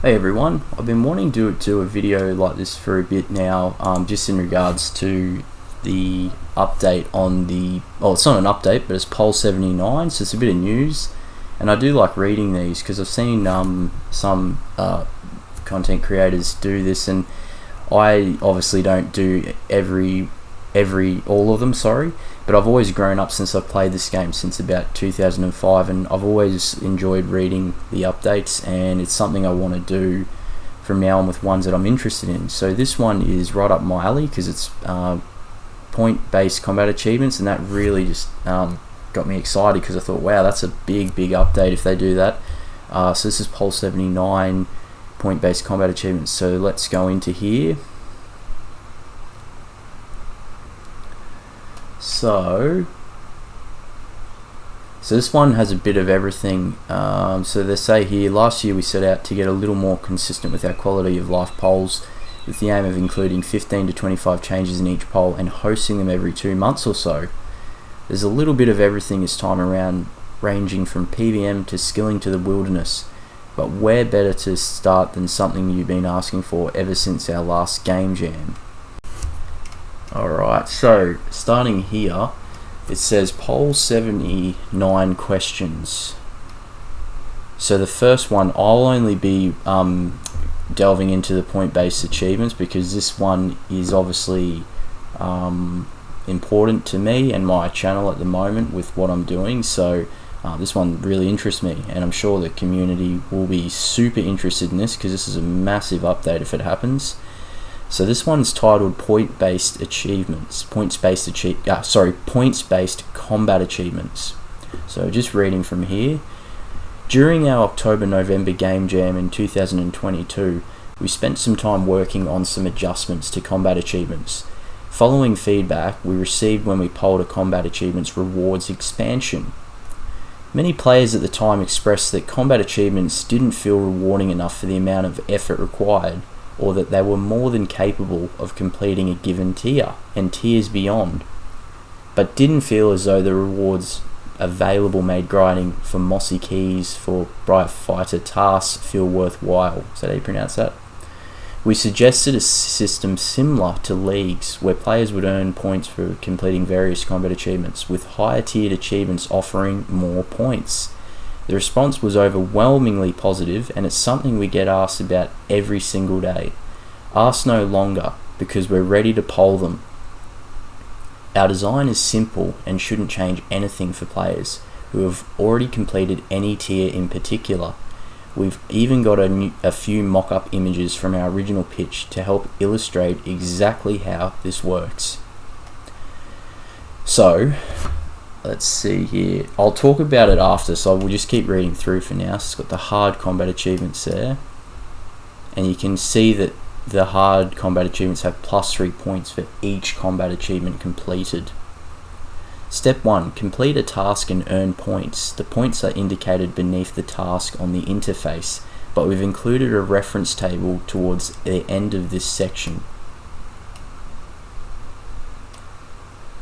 Hey everyone, I've been wanting to do a video like this for a bit now, just in regards to the update on it's not an update, but it's Poll 79, so it's a bit of news, and I do like reading these because I've seen some content creators do this, and I obviously don't do all of them, sorry, but I've always grown up since I've played this game since about 2005, and I've always enjoyed reading the updates, and it's something I want to do from now on with ones that I'm interested in. So this one is right up my alley because it's point-based combat achievements, and that really just got me excited because I thought, wow, that's a big update if they do that. So this is Poll 79 point-based combat achievements. So let's go into here. So this one has a bit of everything. So they say here, last year we set out to get a little more consistent with our quality of life polls, with the aim of including 15 to 25 changes in each poll and hosting them every 2 months or so. There's a little bit of everything this time around, ranging from PVM to skilling to the wilderness, but where better to start than something you've been asking for ever since our last game jam. Alright, so starting here, it says Poll 79 questions. So the first one, I'll only be delving into the point-based achievements because this one is obviously important to me and my channel at the moment with what I'm doing. So this one really interests me, and I'm sure the community will be super interested in this because this is a massive update if it happens. So this one's titled Points-Based Achievements. Points-based combat achievements. So just reading from here. During our October-November game jam in 2022, we spent some time working on some adjustments to combat achievements. Following feedback we received when we polled a combat achievements rewards expansion. Many players at the time expressed that combat achievements didn't feel rewarding enough for the amount of effort required, or that they were more than capable of completing a given tier and tiers beyond, but didn't feel as though the rewards available made grinding for mossy keys for bright fighter tasks feel worthwhile. Is that how you pronounce that? We suggested a system similar to leagues where players would earn points for completing various combat achievements, with higher tiered achievements offering more points. The response was overwhelmingly positive, and it's something we get asked about every single day. Ask no longer, because we're ready to poll them. Our design is simple and shouldn't change anything for players who have already completed any tier in particular. We've even got a few mock-up images from our original pitch to help illustrate exactly how this works. So let's see here. I'll talk about it after, so we'll just keep reading through for now. So it's got the hard combat achievements there, and you can see that the hard combat achievements have +3 points for each combat achievement completed. Step 1. Complete a task and earn points. The points are indicated beneath the task on the interface, but we've included a reference table towards the end of this section.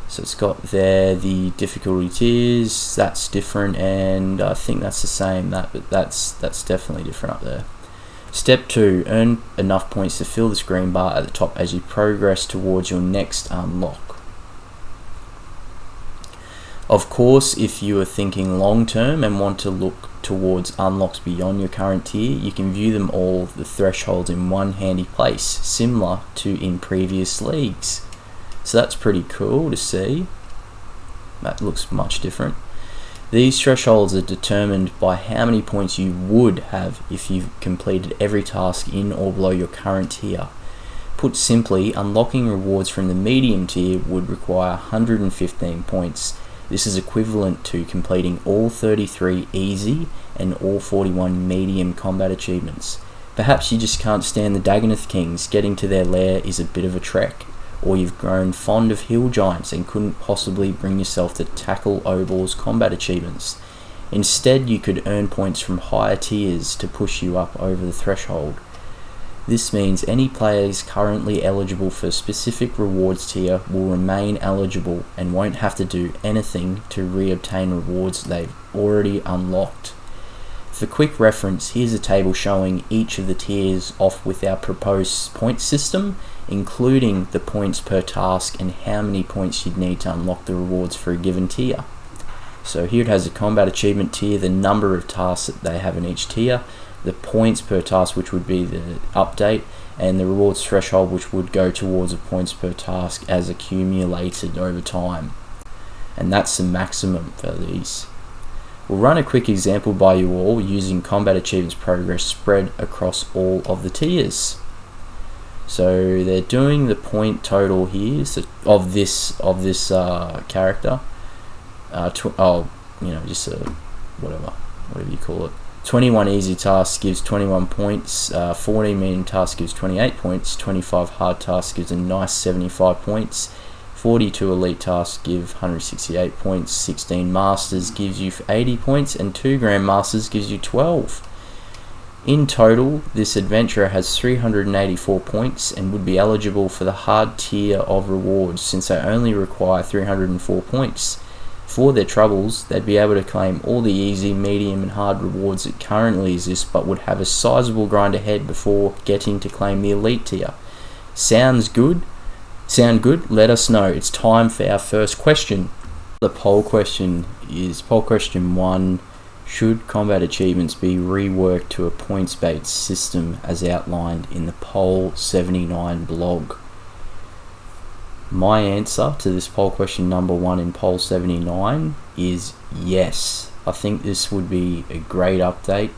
So it's got there the difficulty tiers, that's different, and I think that's the same, but that's definitely different up there. Step 2, earn enough points to fill this green bar at the top as you progress towards your next unlock. Of course, if you are thinking long term and want to look towards unlocks beyond your current tier, you can view them all, the thresholds, in one handy place, similar to in previous leagues. So that's pretty cool to see. That looks much different. These thresholds are determined by how many points you would have if you've completed every task in or below your current tier. Put simply, unlocking rewards from the medium tier would require 115 points. This is equivalent to completing all 33 easy and all 41 medium combat achievements. Perhaps you just can't stand the Dagonoth Kings. Getting to their lair is a bit of a trek. Or you've grown fond of hill giants and couldn't possibly bring yourself to tackle Obor's combat achievements. Instead, you could earn points from higher tiers to push you up over the threshold. This means any players currently eligible for a specific rewards tier will remain eligible and won't have to do anything to re-obtain rewards they've already unlocked. For quick reference, here's a table showing each of the tiers off with our proposed point system, including the points per task and how many points you'd need to unlock the rewards for a given tier. So here it has a combat achievement tier, the number of tasks that they have in each tier, the points per task, which would be the update, and the rewards threshold, which would go towards a points per task as accumulated over time. And that's the maximum for these. We'll run a quick example by you all using combat achievements progress spread across all of the tiers. So they're doing the point total here of this character. Whatever you call it. 21 easy tasks gives 21 points. 14 medium tasks gives 28 points. 25 hard tasks gives a nice 75 points. 42 elite tasks give 168 points, 16 masters gives you 80 points, and 2 grandmasters gives you 12. In total, this adventurer has 384 points and would be eligible for the hard tier of rewards since they only require 304 points. For their troubles, they'd be able to claim all the easy, medium and hard rewards that currently exist, but would have a sizable grind ahead before getting to claim the elite tier. Sound good? Let us know. It's time for our first question. The poll question is poll question 1. Should combat achievements be reworked to a points-based system as outlined in the Poll 79 blog? My answer to this poll question number 1 in Poll 79 is yes. I think this would be a great update.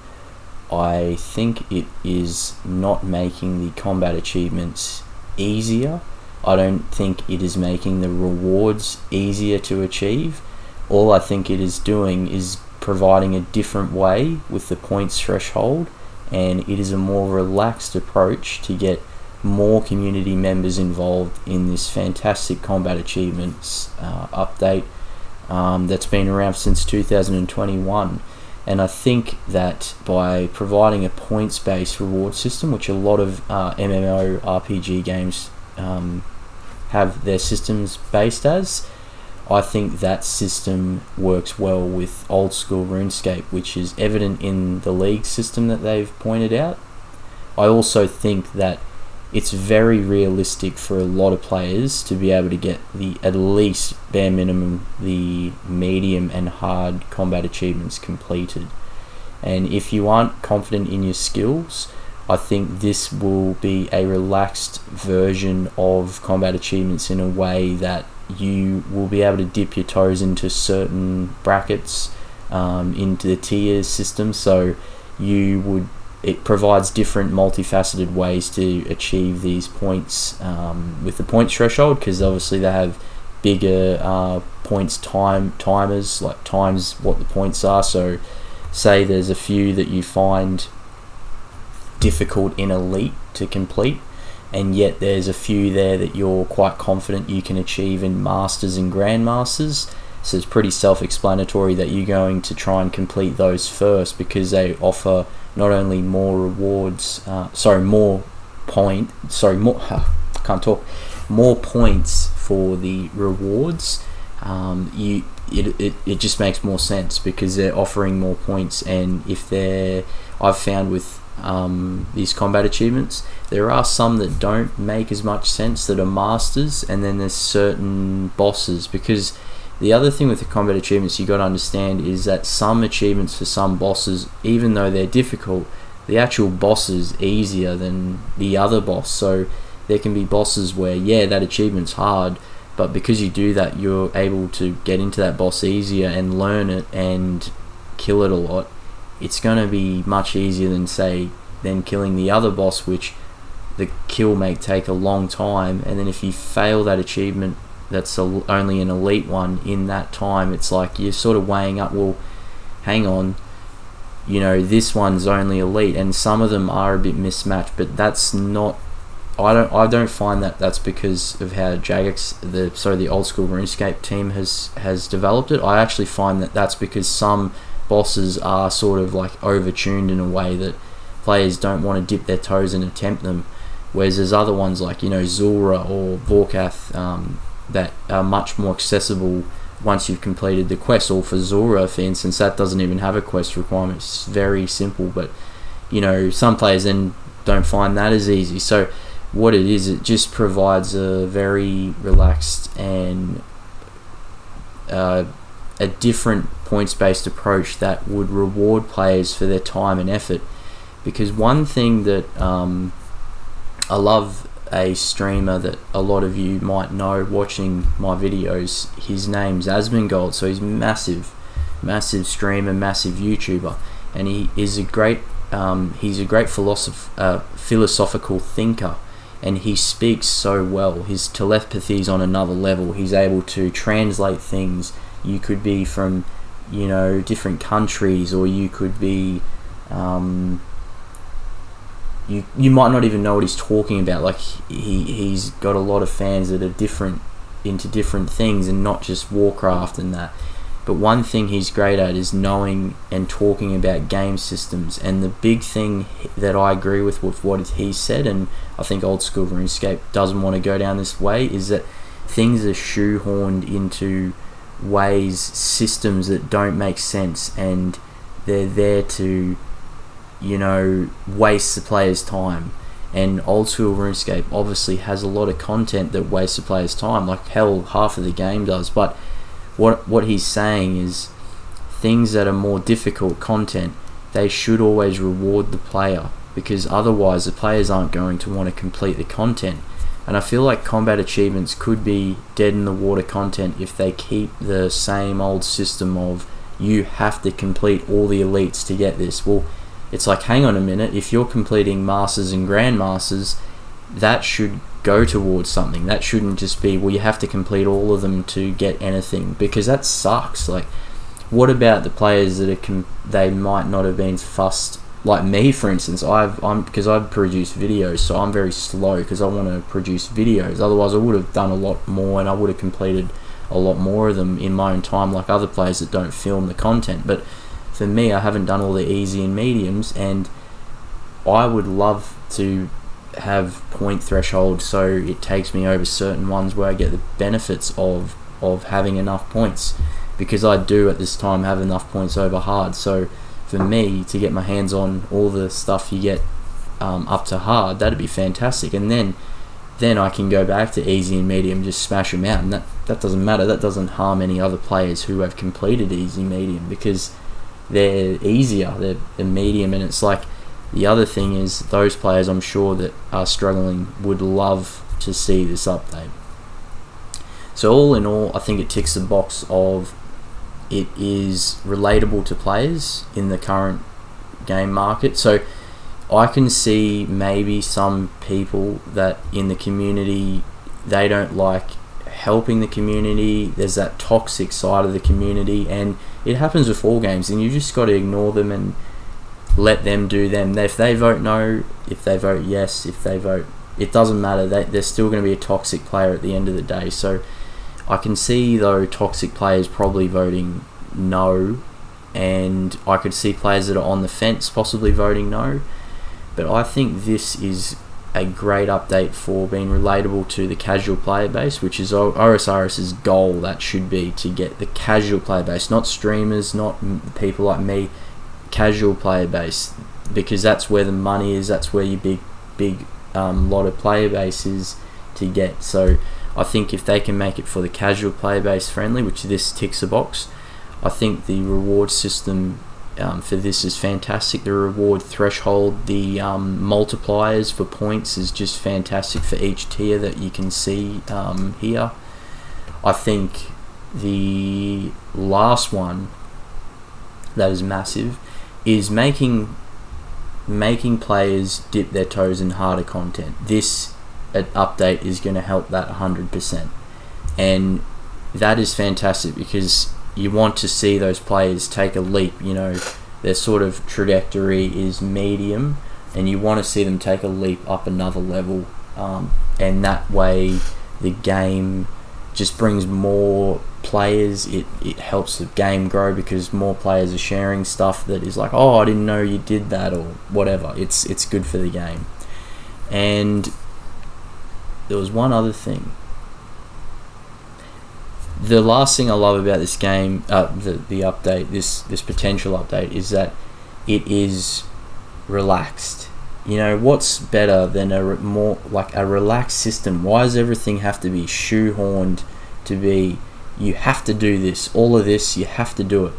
I think it is not making the combat achievements easier. I don't think it is making the rewards easier to achieve. All I think it is doing is providing a different way with the points threshold, and it is a more relaxed approach to get more community members involved in this fantastic combat achievements update that's been around since 2021. And I think that by providing a points-based reward system, which a lot of MMORPG games have their systems based as, I think that system works well with old school RuneScape, which is evident in the league system that they've pointed out. I also think that it's very realistic for a lot of players to be able to get the at least bare minimum the medium and hard combat achievements completed. And if you aren't confident in your skills, I think this will be a relaxed version of combat achievements in a way that you will be able to dip your toes into certain brackets into the tier system. So it provides different multifaceted ways to achieve these points with the points threshold, because obviously they have bigger points timers, like times what the points are. So say there's a few that you find difficult in elite to complete, and yet there's a few there that you're quite confident you can achieve in masters and grandmasters. So it's pretty self-explanatory that you're going to try and complete those first, because they offer not only more rewards, more points for the rewards. It just makes more sense because they're offering more points, and I've found with these combat achievements, there are some that don't make as much sense that are masters, and then there's certain bosses. Because the other thing with the combat achievements you got to understand is that some achievements for some bosses, even though they're difficult, the actual boss is easier than the other boss. So there can be bosses where that achievement's hard, but because you do that, you're able to get into that boss easier and learn it and kill it a lot. It's going to be much easier than killing the other boss, which the kill may take a long time. And then if you fail that achievement, that's only an elite one in that time, it's like you're sort of weighing up, well, hang on, this one's only elite, and some of them are a bit mismatched, but that's not. I don't find that that's because of how Jagex, the old school RuneScape team has developed it. I actually find that that's because some bosses are sort of like overtuned in a way that players don't want to dip their toes and attempt them, whereas there's other ones like Zulra or Vorkath that are much more accessible once you've completed the quest. Or for Zora, for instance, that doesn't even have a quest requirement. It's very simple, but some players then don't find that as easy. So what it is, it just provides a very relaxed and a different points-based approach that would reward players for their time and effort. Because one thing that I love, a streamer that a lot of you might know watching my videos, his name's Asmongold. So he's massive streamer, massive YouTuber, and he is he's a great philosophical thinker, and he speaks so well. His telepathy is on another level. He's able to translate things. You could be from different countries, or you could be you might not even know what he's talking about. Like he's got a lot of fans that are into different things, and not just Warcraft and that. But one thing he's great at is knowing and talking about game systems. And the big thing that I agree with what he said, and I think old school RuneScape doesn't want to go down this way, is that things are shoehorned into systems that don't make sense, and they're there to waste the player's time. And old school RuneScape obviously has a lot of content that wastes the player's time, like hell, half of the game does. But what he's saying is things that are more difficult content, they should always reward the player, because otherwise the players aren't going to want to complete the content. And I feel like combat achievements could be dead in the water content if they keep the same old system of you have to complete all the elites to get this. Well, it's like, hang on a minute, if you're completing Masters and Grandmasters, that should go towards something. That shouldn't just be, well, you have to complete all of them to get anything, because that sucks. Like, what about the players that they might not have been fussed, like me, for instance. Because I've produced videos, so I'm very slow because I want to produce videos. Otherwise, I would have done a lot more, and I would have completed a lot more of them in my own time, like other players that don't film the content. But for me, I haven't done all the easy and mediums, and I would love to have point threshold so it takes me over certain ones where I get the benefits of having enough points, because I do at this time have enough points over hard. So for me to get my hands on all the stuff you get up to hard, that'd be fantastic. And then I can go back to easy and medium, just smash them out, and that doesn't matter. That doesn't harm any other players who have completed easy medium, because they're easier, they're medium. And it's like, the other thing is, those players I'm sure that are struggling would love to see this update. So all in all, I think it ticks the box of it is relatable to players in the current game market. So I can see maybe some people that in the community, they don't like helping the community. There's that toxic side of the community, and it happens with all games, and you just got to ignore them and let them do them. If they vote no, if they vote yes, if they vote, it doesn't matter. They're still going to be a toxic player at the end of the day. So I can see, though, toxic players probably voting no, and I could see players that are on the fence possibly voting no. But I think this is a great update for being relatable to the casual player base, which is OSRS's goal. That should be to get the casual player base, not streamers, not people like me, casual player base, because that's where the money is, that's where your big lot of player base is to get. So I think if they can make it for the casual player base friendly, which this ticks a box, I think the reward system for this is fantastic. The reward threshold, the multipliers for points is just fantastic for each tier that you can see here. I think the last one that is massive is making players dip their toes in harder content. This update is going to help that 100%, and that is fantastic, because you want to see those players take a leap. Their sort of trajectory is medium, and you want to see them take a leap up another level, and that way the game just brings more players. It helps the game grow, because more players are sharing stuff that is like, oh, I didn't know you did that, or whatever. It's good for the game. And there was one other thing. The last thing I love about this game, the update, this potential update, is that it is relaxed. You know, what's better than more like a relaxed system? Why does everything have to be shoehorned to be, you have to do this, all of this, you have to do it?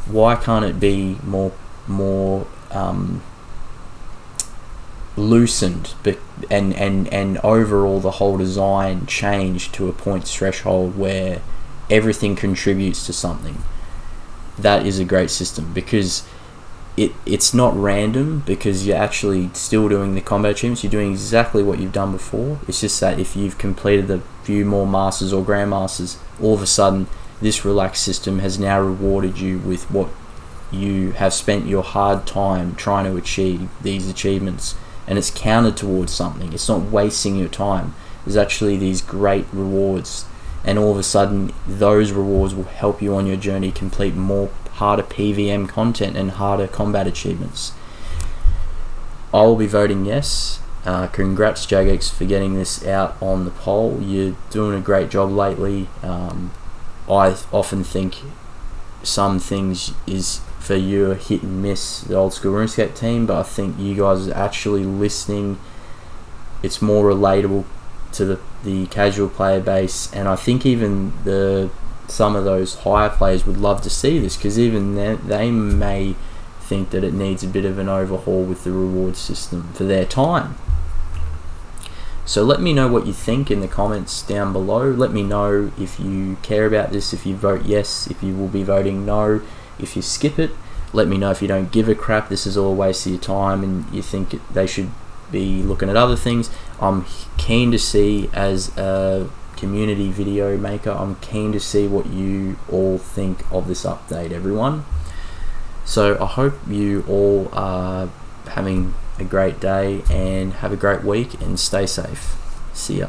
Why can't it be more loosened, and overall the whole design changed to a point threshold where everything contributes to something? That is a great system, because it's not random, because you're actually still doing the combat achievements. You're doing exactly what you've done before. It's just that if you've completed a few more masters or grandmasters, all of a sudden this relaxed system has now rewarded you with what you have spent your hard time trying to achieve, these achievements, and it's counted towards something. It's not wasting your time. There's actually these great rewards, and all of a sudden those rewards will help you on your journey complete more harder PVM content and harder combat achievements. I will be voting yes. Congrats, Jagex, for getting this out on the poll. You're doing a great job lately. I often think some things is for you a hit and miss, the old school RuneScape team, but I think you guys are actually listening. It's more relatable to the casual player base, and I think even some of those higher players would love to see this, because even they may think that it needs a bit of an overhaul with the reward system for their time. So let me know what you think in the comments down below. Let me know if you care about this, if you vote yes, if you will be voting no, if you skip it. Let me know if you don't give a crap, this is all a waste of your time, and you think they should be looking at other things. I'm keen to see, as a community video maker, I'm keen to see what you all think of this update, everyone. So I hope you all are having a great day and have a great week, and stay safe. See ya.